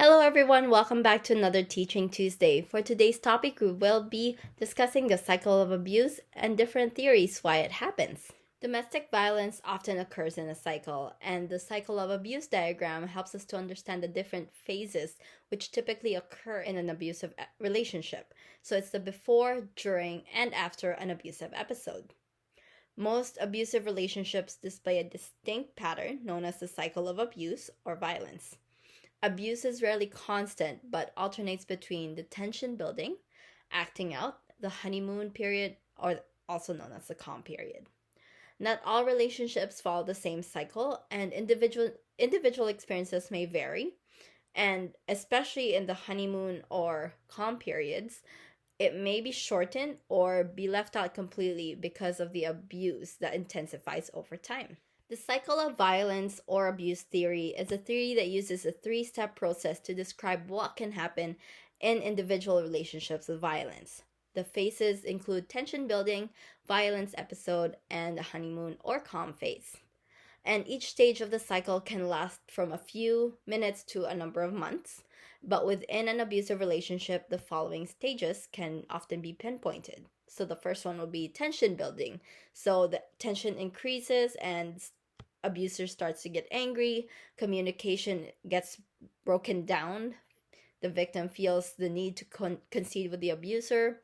Hello, everyone. Welcome back to another Teaching Tuesday. For today's topic, we will be discussing the cycle of abuse and different theories why it happens. Domestic violence often occurs in a cycle, and the cycle of abuse diagram helps us to understand the different phases which typically occur in an abusive relationship. So it's the before, during, and after an abusive episode. Most abusive relationships display a distinct pattern known as the cycle of abuse or violence. Abuse is rarely constant, but alternates between the tension building, acting out, the honeymoon period, or also known as the calm period. Not all relationships follow the same cycle, and individual experiences may vary. And especially in the honeymoon or calm periods, it may be shortened or be left out completely because of the abuse that intensifies over time. The cycle of violence or abuse theory is a theory that uses a three-step process to describe what can happen in individual relationships with violence. The phases include tension building, violence episode, and the honeymoon or calm phase. And each stage of the cycle can last from a few minutes to a number of months. But within an abusive relationship, the following stages can often be pinpointed. So the first one will be tension building. So the tension increases and abuser starts to get angry, communication gets broken down, the victim feels the need to concede with the abuser,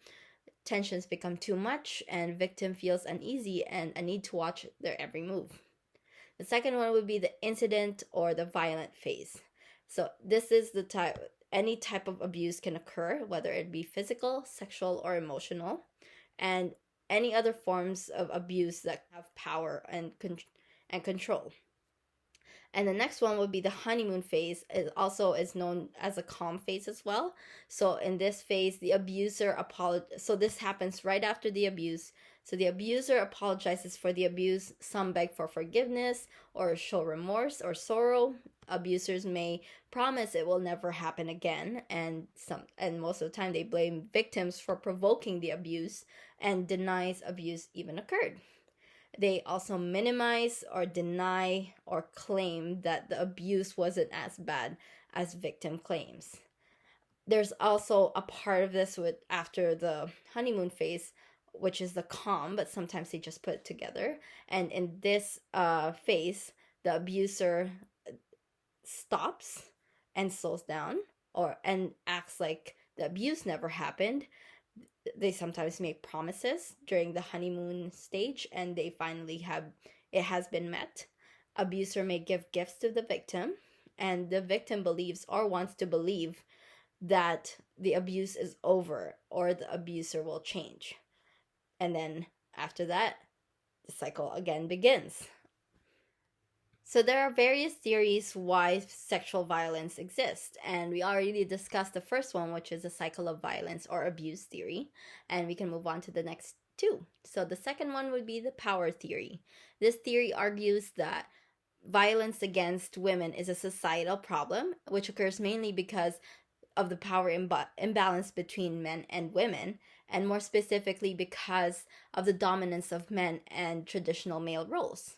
tensions become too much, and victim feels uneasy and a need to watch their every move. The second one would be the incident or the violent phase. So this is the type, any type of abuse can occur, whether it be physical, sexual, or emotional, and any other forms of abuse that have power and control. And the next one would be the honeymoon phase. It also is known as a calm phase as well. So in this phase, the abuser so this happens right after the abuse. So the abuser apologizes for the abuse. Some beg for forgiveness or show remorse or sorrow. Abusers may promise it will never happen again, and most of the time they blame victims for provoking the abuse and denies abuse even occurred. They also minimize or deny or claim that the abuse wasn't as bad as victim claims. There's also a part of this with after the honeymoon phase, which is the calm, but sometimes they just put it together. And in this phase, the abuser stops and slows down and acts like the abuse never happened. They sometimes make promises during the honeymoon stage and they finally has been met. Abuser may give gifts to the victim, and the victim believes or wants to believe that the abuse is over or the abuser will change. And then after that, the cycle again begins. So there are various theories why sexual violence exists, and we already discussed the first one, which is the cycle of violence or abuse theory, and we can move on to the next two. So the second one would be the power theory. This theory argues that violence against women is a societal problem, which occurs mainly because of the power imbalance between men and women, and more specifically because of the dominance of men and traditional male roles.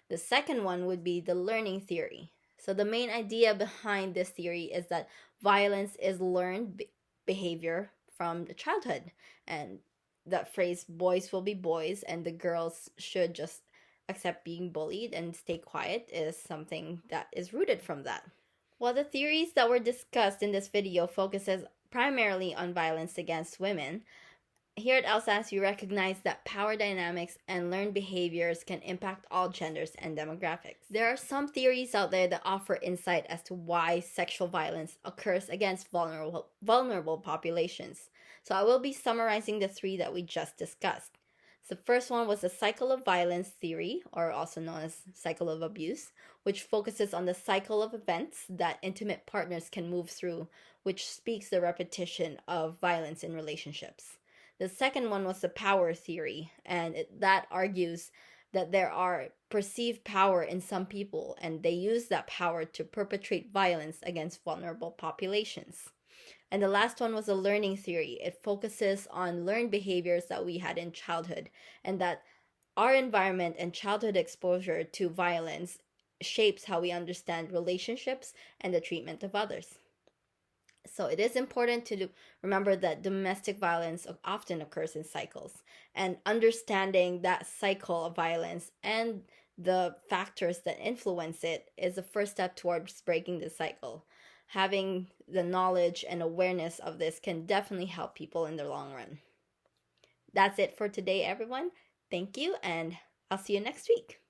The second one would be the learning theory. So the main idea behind this theory is that violence is learned behavior from childhood, and that phrase boys will be boys and the girls should just accept being bullied and stay quiet is something that is rooted from that. While the theories that were discussed in this video focuses primarily on violence against women, here at LSAS, we recognize that power dynamics and learned behaviors can impact all genders and demographics. There are some theories out there that offer insight as to why sexual violence occurs against vulnerable populations. So I will be summarizing the three that we just discussed. So the first one was the cycle of violence theory, or also known as cycle of abuse, which focuses on the cycle of events that intimate partners can move through, which speaks the repetition of violence in relationships. The second one was the power theory, and that argues that there are perceived power in some people, and they use that power to perpetrate violence against vulnerable populations. And the last one was the learning theory. It focuses on learned behaviors that we had in childhood, and that our environment and childhood exposure to violence shapes how we understand relationships and the treatment of others. So it is important to remember that domestic violence often occurs in cycles, and understanding that cycle of violence and the factors that influence it is the first step towards breaking the cycle. Having the knowledge and awareness of this can definitely help people in the long run. That's it for today, everyone. Thank you, and I'll see you next week.